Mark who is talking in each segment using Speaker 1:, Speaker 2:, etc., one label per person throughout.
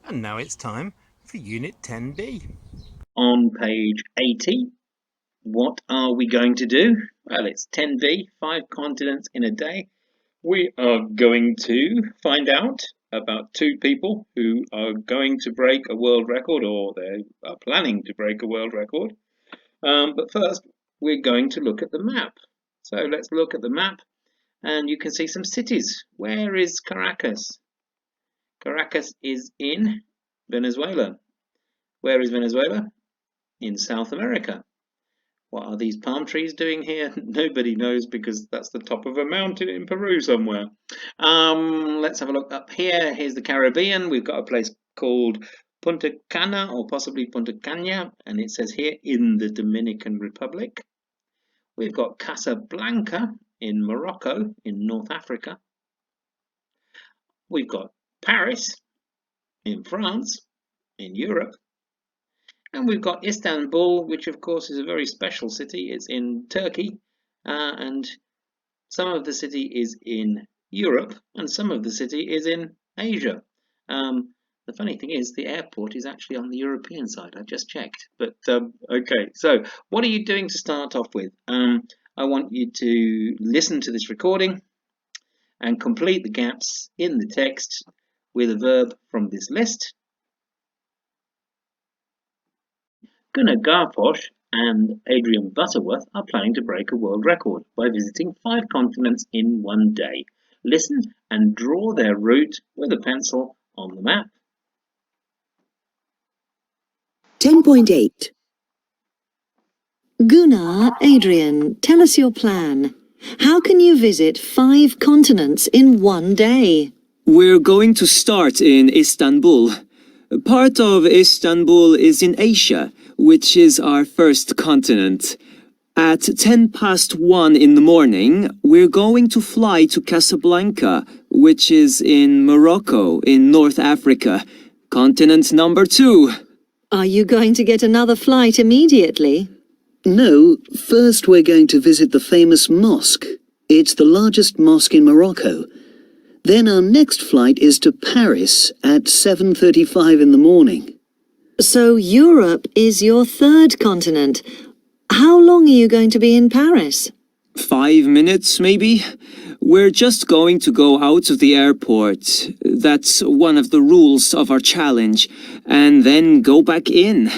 Speaker 1: And now it's time for Unit 10B.
Speaker 2: On page 80, what are we going to do? Well, it's 10B, 5 continents in a day. We are going to find out about 2 people who are going to break a world record, or they are planning to break a world record. But first, we're going to look at the map. So let's look at the map, and you can see some cities. Where is Caracas? Caracas is in Venezuela. Where is Venezuela? In South America. What are these palm trees doing here? Nobody knows, because that's the top of a mountain in Peru somewhere. Let's have a look up here. Here's the Caribbean. We've got a place called Punta Cana, or possibly Punta Cana, and it says here in the Dominican Republic. We've got Casablanca in Morocco in North Africa. We've got Paris in France in Europe. And we've got Istanbul, which of course is a very special city. It's in Turkey, and some of the city is in Europe, and some of the city is in Asia. The funny thing is, the airport is actually on the European side. I just checked. But okay, so what are you doing to start off with? I want you to listen to this recording and complete the gaps in the text with a verb from this list. Gunnar Garposch and Adrian Butterworth are planning to break a world record by visiting 5 continents in one day. Listen and draw their route with a pencil on the map.
Speaker 3: 10.8 Gunnar, Adrian, tell us your plan. How can you visit 5 continents in one day?
Speaker 4: We're going to start in Istanbul. Part of Istanbul is in Asia, which is our first continent. At 1:10 in the morning, we're going to fly to Casablanca, which is in Morocco, in North Africa. Continent number 2.
Speaker 3: Are you going to get another flight immediately?
Speaker 5: No, first we're going to visit the famous mosque. It's the largest mosque in Morocco. Then our next flight is to Paris at 7:35 in the morning.
Speaker 3: So Europe is your 3rd continent. How long are you going to be in Paris?
Speaker 4: 5 minutes, maybe? We're just going to go out of the airport. That's one of the rules of our challenge. And then go back in.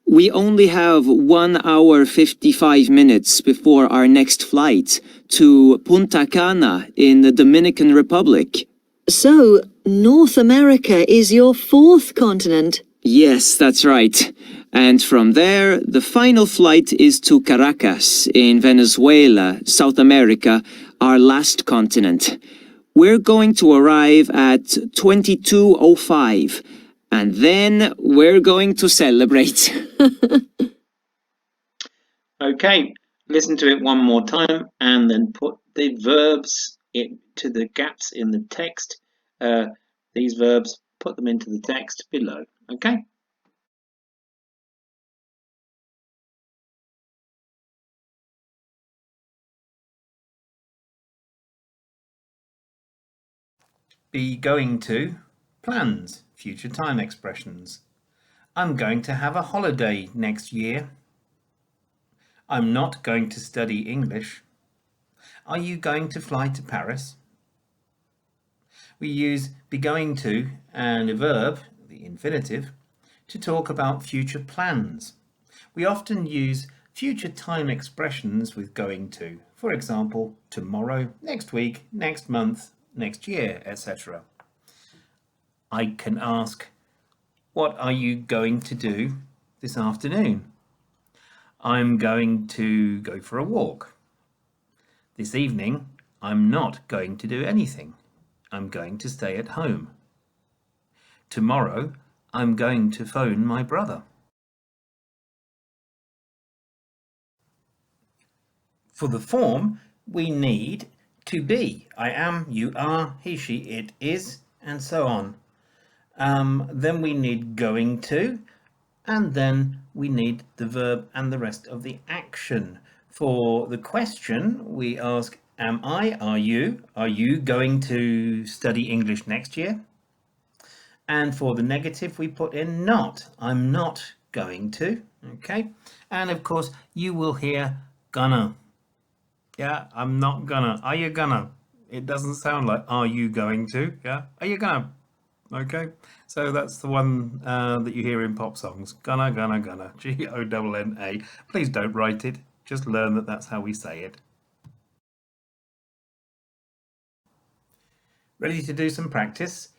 Speaker 4: We only have 1 hour 55 minutes before our next flight to Punta Cana in the Dominican Republic.
Speaker 3: So North America is your 4th continent.
Speaker 4: Yes, that's right. And from there, the final flight is to Caracas in Venezuela, South America, our last continent. We're going to arrive at 22:05. And then we're going to celebrate.
Speaker 2: Okay, listen to it one more time and then put the verbs into the gaps in the text. These verbs, put them into the text below. Okay?
Speaker 1: Be going to, plans, future time expressions. I'm going to have a holiday next year. I'm not going to study English. Are you going to fly to Paris? We use be going to and a verb, the infinitive, to talk about future plans. We often use future time expressions with going to. For example, tomorrow, next week, next month, next year, etc. I can ask, what are you going to do this afternoon? I'm going to go for a walk. This evening, I'm not going to do anything. I'm going to stay at home. Tomorrow, I'm going to phone my brother. For the form, we need to be. I am, you are, he, she, it is, and so on. Then we need going to, and then we need the verb and the rest of the action. For the question, we ask, am I, are you going to study English next year? And for the negative, we put in not. I'm not going to. Okay. And of course, you will hear gonna. Yeah, I'm not gonna. Are you gonna? It doesn't sound like are you going to? Yeah. Are you gonna? Okay. So that's the one that you hear in pop songs. Gonna, gonna, gonna. G-O-N-N-A. Please don't write it. Just learn that that's how we say it. Ready to do some practice?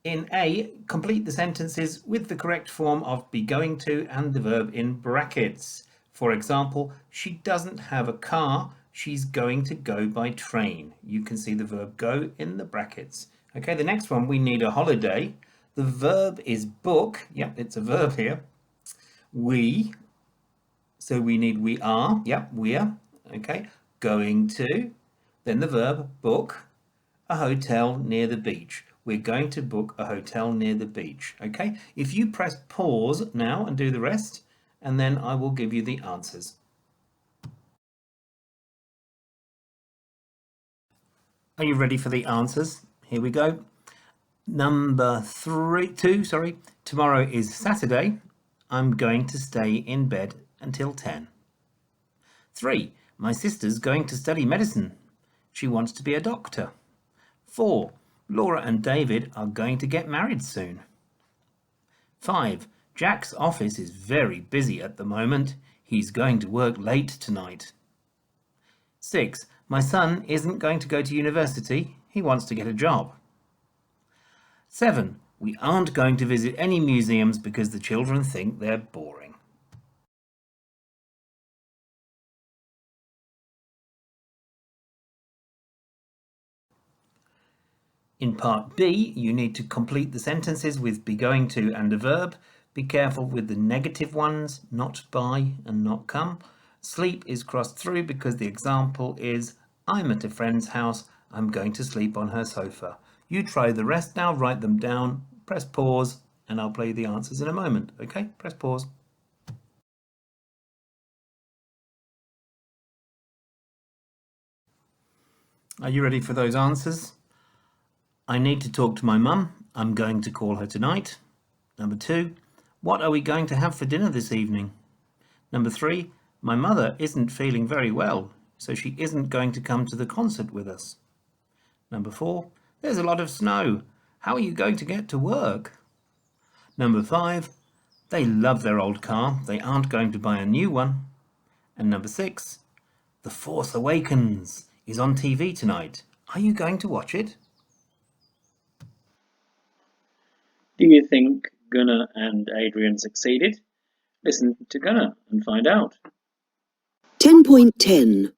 Speaker 1: In A, complete the sentences with the correct form of be going to and the verb in brackets. For example, she doesn't have a car, she's going to go by train. You can see the verb go in the brackets. Okay, the next one, we need a holiday. The verb is book. Yep, it's a verb here. We, so we need we are. Yep, we are. Okay, going to. Then the verb book a hotel near the beach. We're going to book a hotel near the beach. Okay, if you press pause now and do the rest, and then I will give you the answers. Are you ready for the answers? Here we go. Number 2, tomorrow is Saturday. I'm going to stay in bed until 10. 3, my sister's going to study medicine. She wants to be a doctor. 4, Laura and David are going to get married soon. 5, Jack's office is very busy at the moment. He's going to work late tonight. 6, my son isn't going to go to university. He wants to get a job. 7, we aren't going to visit any museums because the children think they're boring. In part B, you need to complete the sentences with be going to and a verb. Be careful with the negative ones, not by and not come. Sleep is crossed through because the example is I'm at a friend's house, I'm going to sleep on her sofa. You try the rest now, write them down, press pause, and I'll play the answers in a moment. Okay, press pause. Are you ready for those answers? I need to talk to my mum. I'm going to call her tonight. Number 2, what are we going to have for dinner this evening? Number 3, my mother isn't feeling very well, so she isn't going to come to the concert with us. Number 4, there's a lot of snow. How are you going to get to work? Number 5, they love their old car. They aren't going to buy a new one. And number 6, The Force Awakens is on TV tonight. Are you going to watch it?
Speaker 2: Do you think Gunnar and Adrian succeeded? Listen to Gunnar and find out.
Speaker 3: 10.10.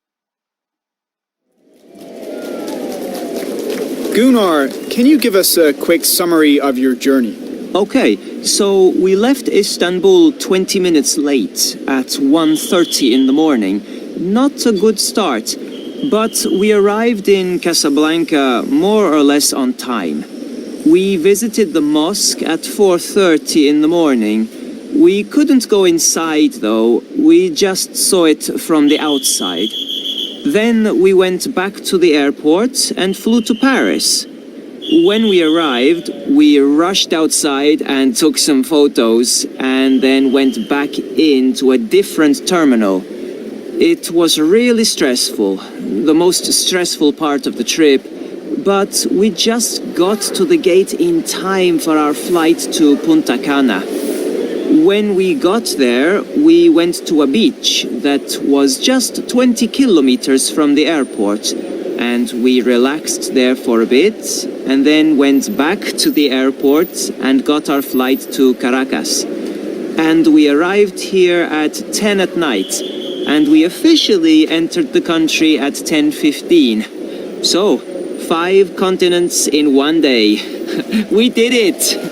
Speaker 6: Gunnar, can you give us a quick summary of your journey?
Speaker 4: Okay, so we left Istanbul 20 minutes late at 1:30 in the morning. Not a good start, but we arrived in Casablanca more or less on time. We visited the mosque at 4:30 in the morning. We couldn't go inside though, we just saw it from the outside. Then we went back to the airport and flew to Paris. When we arrived, we rushed outside and took some photos and then went back into a different terminal. It was really stressful, the most stressful part of the trip, but we just got to the gate in time for our flight to Punta Cana. When we got there, we went to a beach that was just 20 kilometers from the airport, and we relaxed there for a bit, and then went back to the airport and got our flight to Caracas. And we arrived here at 10 at night, and we officially entered the country at 10:15. So, 5 continents in one day. We did it!